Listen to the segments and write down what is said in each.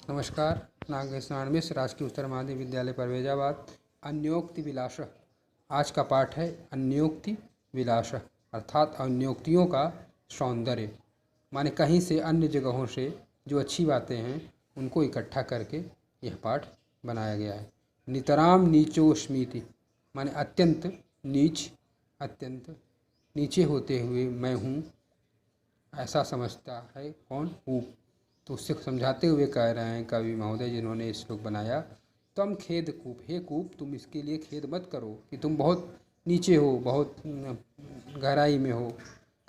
नमस्कार। नागेश नारायण मिश्र, राजकीय उच्चतर माध्यमिक विद्यालय परवेजाबाद। अन्योक्ति विलास। आज का पाठ है अन्योक्ति विलास, अर्थात अन्योक्तियों का सौंदर्य। माने कहीं से अन्य जगहों से जो अच्छी बातें हैं उनको इकट्ठा करके यह पाठ बनाया गया है। नितराम नीचोस्मीति, माने अत्यंत नीचे होते हुए मैं हूँ, ऐसा समझता है कौन? कूप। तो उससे समझाते हुए कह रहे हैं कवि महोदय जिन्होंने श्लोक बनाया, तम खेद कूप, हे कूप तुम इसके लिए खेद मत करो कि तुम बहुत नीचे हो, बहुत गहराई में हो।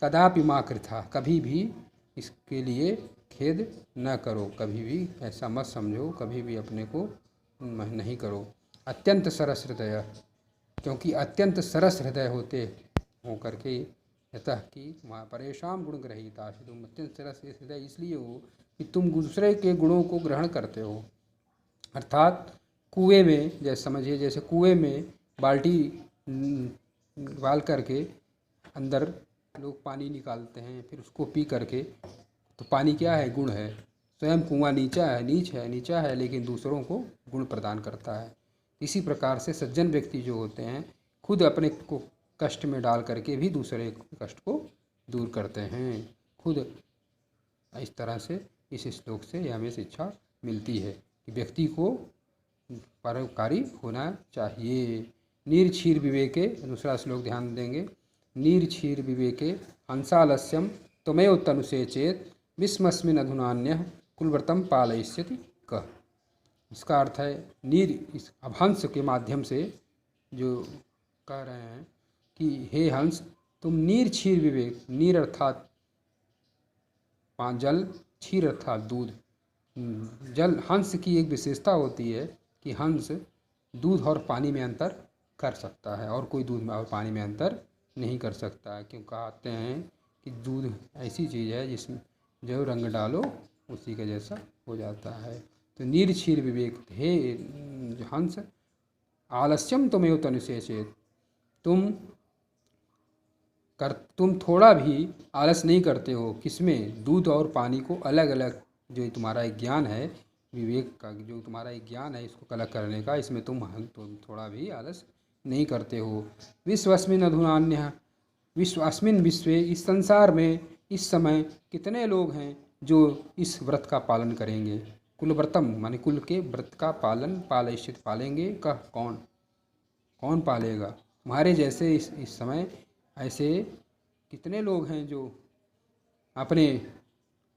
कदापि मा कृथा, कभी भी इसके लिए खेद न करो, कभी भी ऐसा मत समझो, कभी भी अपने को नहीं करो। अत्यंत सरस हृदय, क्योंकि अत्यंत सरस हृदय हो करके यतः कि परेशान गुण ग्रहीता, तुम अत्यंत सरस हृदय इसलिए हो कि तुम दूसरे के गुणों को ग्रहण करते हो। अर्थात कुएं में, जैसे समझिए, जैसे कुएं में बाल्टी डाल करके अंदर लोग पानी निकालते हैं, फिर उसको पी करके, तो पानी क्या है? गुण है। स्वयं कुआं नीचा है लेकिन दूसरों को गुण प्रदान करता है। इसी प्रकार से सज्जन व्यक्ति जो होते हैं खुद अपने को कष्ट में डाल करके भी दूसरे कष्ट को दूर करते हैं खुद। इस तरह से इस श्लोक से हमें शिक्षा मिलती है कि व्यक्ति को परोपकारी होना चाहिए। नीरक्षीर विवेके, दूसरा श्लोक ध्यान देंगे। नीरक्षीर विवेके हंसालस्यम त्वमेव तनुषे चेत विस्मस्मिन् अधुनान्यः कुलव्रतम पालयिष्यति कः। इसका अर्थ है नीर, इस अब हंस के माध्यम से जो कह रहे हैं कि हे हंस तुम नीर क्षीर विवेक, नीर अर्थात जल, क्षीर अर्थात दूध। जल, हंस की एक विशेषता होती है कि हंस दूध और पानी में अंतर कर सकता है और कोई दूध और पानी में अंतर नहीं कर सकता है। क्यों कहते हैं कि दूध ऐसी चीज़ है जिसमें जो रंग डालो उसी का जैसा हो जाता है। तो नीर क्षीर विवेक, हे हंस आलस्यम त्वमेव तनुषे चेत, तुम थोड़ा भी आलस नहीं करते हो। किसमें? दूध और पानी को अलग अलग, जो तुम्हारा एक ज्ञान है विवेक का, जो तुम्हारा एक ज्ञान है इसको अलग करने का, इसमें तुम थोड़ा भी आलस नहीं करते हो। विश्वस्मिन् अधुनान्यः, अस्मिन् विश्वे, इस संसार में इस समय कितने लोग हैं जो इस व्रत का पालन करेंगे? कुलव्रतम माने कुल के व्रत का पालन, पालयिष्यति पालेंगे का कौन पालेगा? तुम्हारे जैसे इस समय ऐसे कितने लोग हैं जो अपने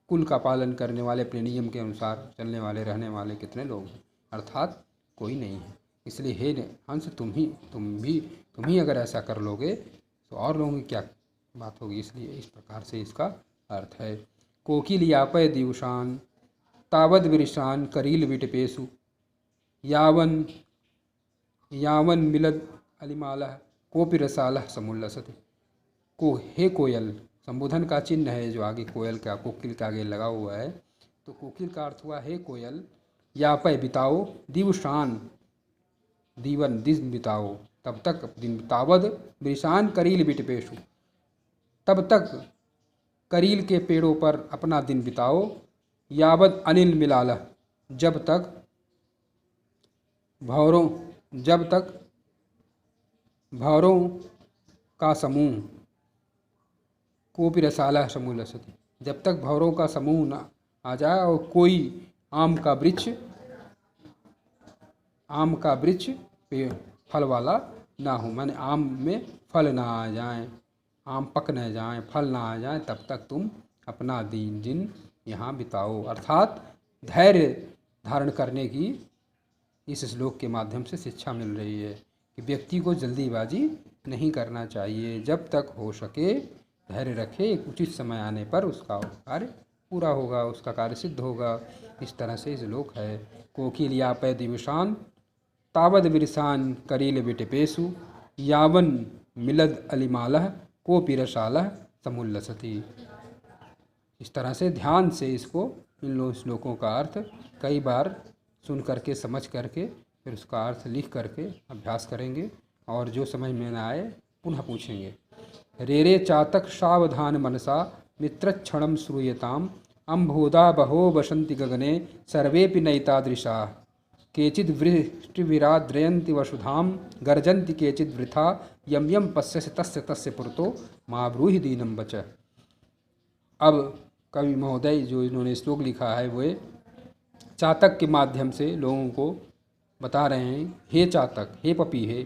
कुल का पालन करने वाले, अपने नियम के अनुसार चलने वाले, रहने वाले कितने लोग हैं? अर्थात कोई नहीं है। इसलिए हे हंस तुम ही अगर ऐसा कर लोगे तो और लोगों की क्या बात होगी। इसलिए इस प्रकार से इसका अर्थ है। कोकिल यापय दिवशान तावद विरिशान करील विटपेशु यावन मिलद अलिमालः कोपि रसालः समुल्लसति। हे कोयल, संबोधन का चिन्ह है जो आगे कोयल का, कोकिल के आगे लगा हुआ है। तो कोकिल का अर्थ हुआ हे कोयल, यापय बिताओ, दिवशान दिन बिताओ, तब तक दिन, तावद विरिशान करील विटपेशु, तब तक करील के पेड़ों पर अपना दिन बिताओ। यावद अनिल मिलालह, जब तक भौरों का समूह, कोपि रसालः समुल्लसति, जब तक भौरों का समूह न आ जाए और कोई आम का वृक्ष फल वाला ना हो, माने आम में फल ना आ जाए, आम पक न जाए, फल ना आ जाए, तब तक तुम अपना दिन यहाँ बिताओ। अर्थात धैर्य धारण करने की इस श्लोक के माध्यम से शिक्षा मिल रही है कि व्यक्ति को जल्दीबाजी नहीं करना चाहिए। जब तक हो सके धैर्य रखे, एक उचित समय आने पर उसका कार्य पूरा होगा, उसका कार्य सिद्ध होगा। इस तरह से श्लोक है। कोकिल यापय दिवशान तावद विरसान करील विटपेशु यावन मिलद अलिमालः कोपि रसालः समुल्लसति। इस तरह से ध्यान से इसको, इन श्लोकों का अर्थ कई बार सुन करके, समझ करके, फिर उसका अर्थ लिख करके अभ्यास करेंगे और जो समझ में न आए पुनः पूछेंगे। रेरे चातक सावधान मनसा मित्रक्षणम श्रूयताम अम्भोदा बहो वसन्ति गगने सर्वेऽपि नैतादृशाः केचिद् वृष्टिविराद्रयन्ति वसुधां गर्जन्ति केचिद् वृथा यं यं पश्यसि तस्य तस्य पुरतो मा ब्रूहि दीनं वच। अब कवि महोदय जो इन्होंने श्लोक लिखा है वो चातक के माध्यम से लोगों को बता रहे हैं, हे चातक, हे पपीहे,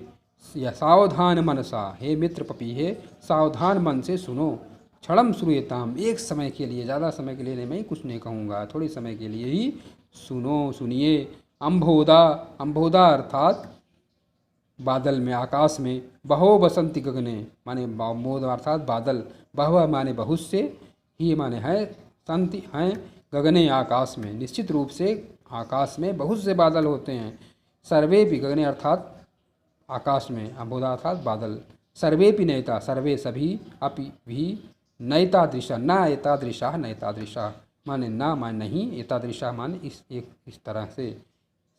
या सावधान मनसा, हे मित्र पपीहे, सावधान मन से सुनो। क्षणम श्रूयताम, एक समय के लिए, ज़्यादा समय के लिए नहीं, मैं कुछ नहीं कहूँगा, थोड़े समय के लिए ही सुनो, सुनिए। अम्भोदा, अम्भोदा अर्थात बादल में, आकाश में, बहो बसंती गगने माने मोद अर्थात बादल, बहव माने बहुत से, ही माने है, संति हैं, गगने आकाश में, निश्चित रूप से आकाश में बहुत से बादल होते हैं। सर्वे भी गगने अर्थात आकाश में, अम्भोदा अर्थात बादल, सर्वे भी नैता, सर्वे सभी, अपि भी, नैतादृशा, न एतादृशा, नैतादृशा माने ना माने नहीं, एतादृशा माने इस तरह से,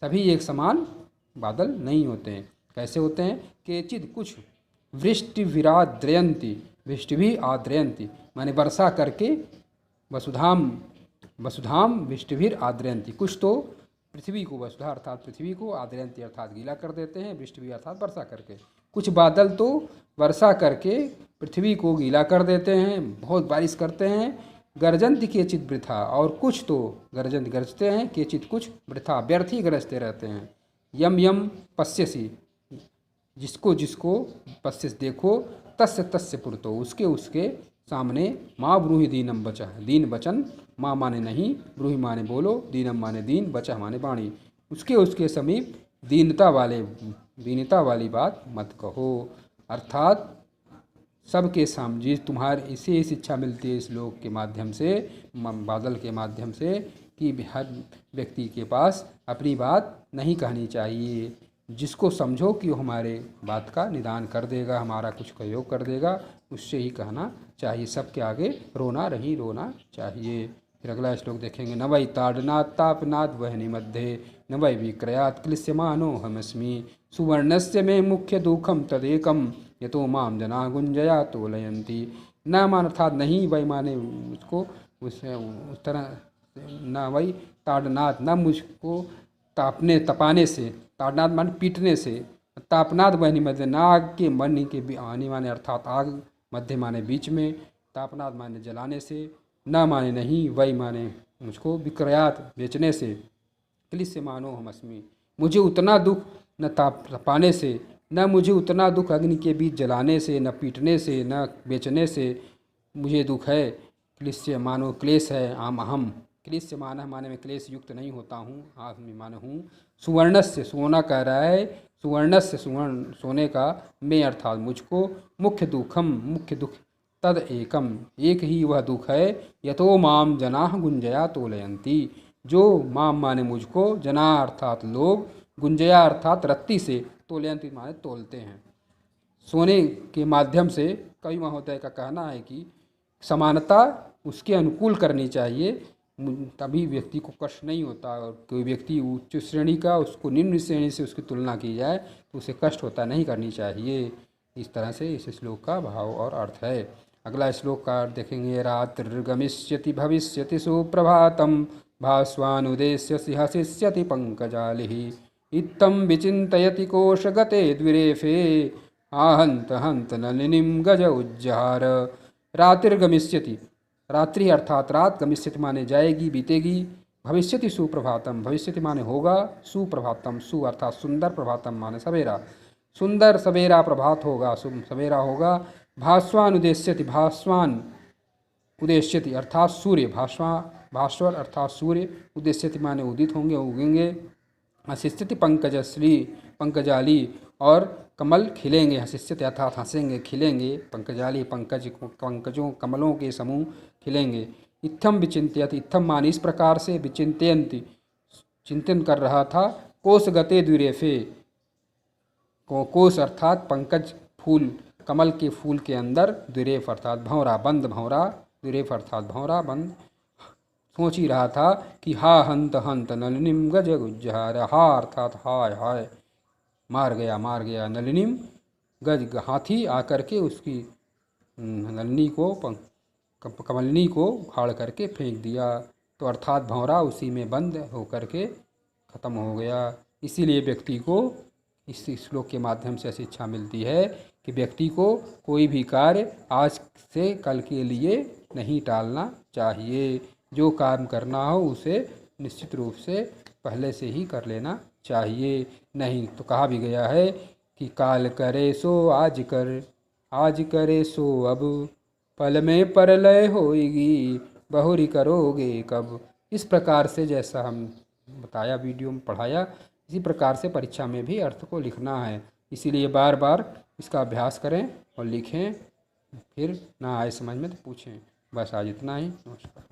सभी एक समान बादल नहीं होते हैं। कैसे होते हैं? केचिद कुछ, वृष्टि विराद्रयंती, वृष्टि भी आद्रयंती माने वर्षा करके, वसुधाम, वसुधाम वृष्टिभिर आद्रयंती, कुछ तो पृथ्वी को, वसुधा अर्थात पृथ्वी को, आद्रयंती अर्थात गीला कर देते हैं, वृष्टि अर्थात वर्षा करके, कुछ बादल तो वर्षा करके पृथ्वी को गीला कर देते हैं, बहुत बारिश करते हैं। गर्जंती केचित वृथा, और कुछ तो गरजते हैं, केचित कुछ वृथा, व्यर्थ ही गरजते रहते हैं। यम यम पश्यसी, जिसको जिसको, पश्यस देखो, तस्य तस्य पुरतो, उसके उसके सामने, माँ ब्रूहि दीनम बचा, दीन वचन, माँ माने नहीं, ब्रूहि माने बोलो, दीनम माने दीन, बचा माने वाणी, उसके उसके समीप दीनता वाली बात मत कहो। अर्थात सबके सामने तुम्हारे, इसे शिक्षा मिलती है इस श्लोक के माध्यम से, बादल के माध्यम से, कि हर व्यक्ति के पास अपनी बात नहीं कहनी चाहिए। जिसको समझो कि वो हमारे बात का निदान कर देगा, हमारा कुछ सहयोग कर देगा, उससे ही कहना चाहिए, सबके आगे रोना नहीं रोना चाहिए। फिर अगला श्लोक देखेंगे, न वै ताड़नात् तापनात् वह्नि मध्ये, न वै विक्रयात् क्लिश्यमानो हमस्मि, सुवर्णस्य मे मुख्य दुखम तदेकम, यतो माम जना गुंजया तोलयंती। न मान अर्थात नहीं, वै माने उसको, उस तरह, न वै ताड़नात्, न मुझको तापने, तपाने से, ताड़नाद माने पीटने से, तापनाद वहनी मध्य, नाग के मन के आने माने अर्थात आग, मध्य माने बीच में, तापनाद माने जलाने से, न माने नहीं, वही माने मुझको, विक्रयात बेचने से, क्लिश्य मानो हमस्मि, मुझे उतना दुख न तपाने से, न मुझे उतना दुख अग्नि के बीच जलाने से, न पीटने से, न बेचने से मुझे दुख है। क्लिश्य मानो क्लेश है, आम अहम, क्लिश्य माने में क्लेश युक्त नहीं होता हूँ, आह में माने हूँ। सुवर्णस्य, सोना कह रहा है, सुवर्णस्य सुवर्ण, सोने का, मैं अर्थात मुझको, मुख्य दुखम, मुख्य दुख, तद एकम, एक ही वह दुख है, यतो माम जनाः गुंजया तोलयंती, जो माम माने मुझको, जना अर्थात लोग, गुंजया अर्थात रत्ती से, तोलयंती माने तोलते हैं। सोने के माध्यम से कवि महोदय का कहना है कि समानता उसके अनुकूल करनी चाहिए, तभी व्यक्ति को कष्ट नहीं होता। और कोई व्यक्ति उच्च श्रेणी का, उसको निम्न श्रेणी से उसकी तुलना की जाए तो उसे कष्ट होता, नहीं करनी चाहिए। इस तरह से इस श्लोक का भाव और अर्थ है। अगला श्लोक का अर्थ देखेंगे, रात्रिर्गमिष्यति भविष्यति सुप्रभातम, भास्वानुदेश्यसि हसिष्यति पंकजालिः, इत्थं विचिन्तयति कोशगते द्विरेफे, आहंत हंत नलिनीं गज उज्जहार। रात्रिर्गमिष्यति, रात्रि अर्थात रात, गमिष्यति माने जाएगी, बीतेगी, भविष्यति सुप्रभातम, भविष्यति माने होगा, सुप्रभातम, सु अर्थात सुंदर, प्रभातम माने सवेरा, सुंदर सवेरा प्रभात होगा, सवेरा होगा। भास्वान उदेश्यति, भास्वान उदेश्यति अर्थात सूर्य, भास्वर अर्थात सूर्य, उदेश्यति माने उदित होंगे, उगेंगे। हसिष्यति पंकजश्री, पंकजाली, और कमल खिलेंगे, हसिष्यति अर्थात हंसेंगे, खिलेंगे, पंकजाली पंकजों, कमलों के समूह खिलेंगे। इत्थम विचिंत्यति, इत्थम माने इस प्रकार से, विचिंत्यन्ति चिंतन कर रहा था, कोश गते द्विरेफे, कोश अर्थात पंकज फूल, कमल के फूल के अंदर, द्विरेफ अर्थात भंवरा, बंद भंवरा, द्विरेफ अर्थात भंवरा बंद, सोच ही रहा था कि हा हंत हंत नलिनीम गज गुज्जहार, हा अर्थात हाय हाय, मार गया नलिनीम, गज हाथी आकर के उसकी नलिनी को कमलनी को उखाड़ करके फेंक दिया। तो अर्थात भंवरा उसी में बंद होकर के ख़त्म हो गया। इसीलिए व्यक्ति को इस श्लोक के माध्यम से शिक्षा मिलती है कि व्यक्ति को कोई भी कार्य आज से कल के लिए नहीं टालना चाहिए। जो काम करना हो उसे निश्चित रूप से पहले से ही कर लेना चाहिए। नहीं तो कहा भी गया है कि काल करे सो आज कर, आज करे सो अब, पल में परलय होएगी, बहुरी करोगे कब। इस प्रकार से जैसा हम बताया, वीडियो में पढ़ाया, इसी प्रकार से परीक्षा में भी अर्थ को लिखना है। इसीलिए बार बार इसका अभ्यास करें और लिखें, फिर ना आए समझ में तो पूछें। बस आज इतना ही। नमस्कार।